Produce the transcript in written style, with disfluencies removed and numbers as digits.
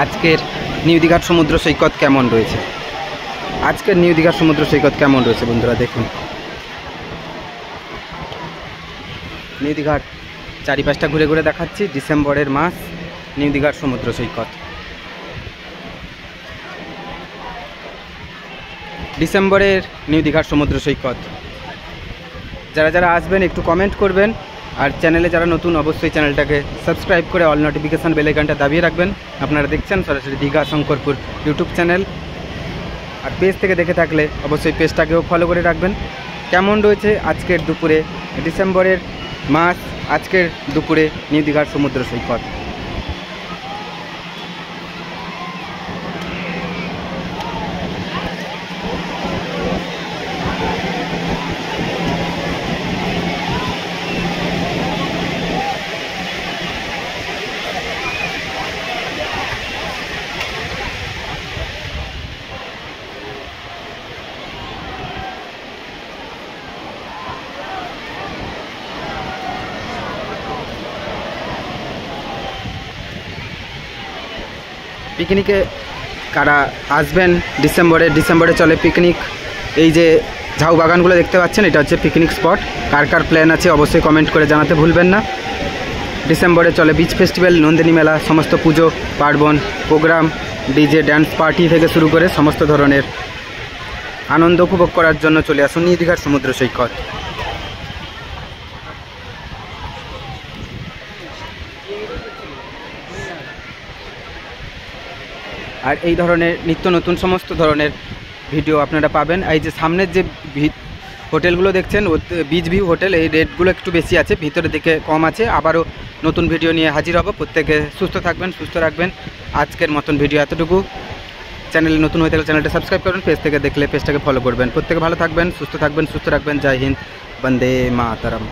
আজকের নিউ দীঘার সমুদ্র সৈকত কেমন রয়েছে। আজকের নিউ দীঘার সমুদ্র সৈকত কেমন রয়েছে বন্ধুরা দেখুন। নিউ দীঘার চারিপাশটা ঘুরে ঘুরে দেখাচ্ছি। ডিসেম্বরের মাস, নিউ দীঘার সমুদ্র সৈকত। ডিসেম্বরের নিউ দীঘার সমুদ্র সৈকত। যারা যারা আসবেন একটু কমেন্ট করবেন, আর চ্যানেলে যারা নতুন অবশ্যই চ্যানেলটাকে সাবস্ক্রাইব করে অল নোটিফিকেশান বেল আইকনটা দাবিয়ে রাখবেন। আপনারা দেখছেন সরাসরি দীঘা শঙ্করপুর ইউটিউব চ্যানেল। আর পেজ থেকে দেখে থাকলে অবশ্যই পেজটাকেও ফলো করে রাখবেন। কেমন রয়েছে আজকের দুপুরে, ডিসেম্বরের মাস, আজকের দুপুরে নিউ দীঘার সমুদ্র সৈকত। পিকনিকে কারা আসবেন ডিসেম্বরে চলে পিকনিক। এই যে ঝাউ বাগানগুলো দেখতে পাচ্ছেন, এটা হচ্ছে পিকনিক স্পট। কার কার প্ল্যান আছে অবশ্যই কমেন্ট করে জানাতে ভুলবেন না। ডিসেম্বরে চলে বিচ ফেস্টিভ্যাল, নন্দিনী মেলা, সমস্ত পুজো পার্বণ প্রোগ্রাম, ডিজে ড্যান্স পার্টি থেকে শুরু করে সমস্ত ধরনের আনন্দ উপভোগ করার জন্য চলে আসুন নিউ দীঘার সমুদ্র সৈকত। আর এই ধরনের নিত্য নতুন সমস্ত ধরনের ভিডিও আপনারা পাবেন। এই যে সামনের যে হোটেলগুলো দেখছেন, বিচ ভিউ হোটেল, এই রেটগুলো একটু বেশি আছে, ভিতরের দিকে কম আছে। আবারও নতুন ভিডিও নিয়ে হাজির হব। প্রত্যেকে সুস্থ থাকবেন, সুস্থ রাখবেন। আজকের মতন ভিডিও এতটুকু। চ্যানেলে নতুন হয়ে থাকলে চ্যানেলটা সাবস্ক্রাইব করবেন, পেজ থেকে দেখলে পেজটাকে ফলো করবেন। প্রত্যেকে ভালো থাকবেন, সুস্থ রাখবেন। জয় হিন্দ, বন্দে মাতরম।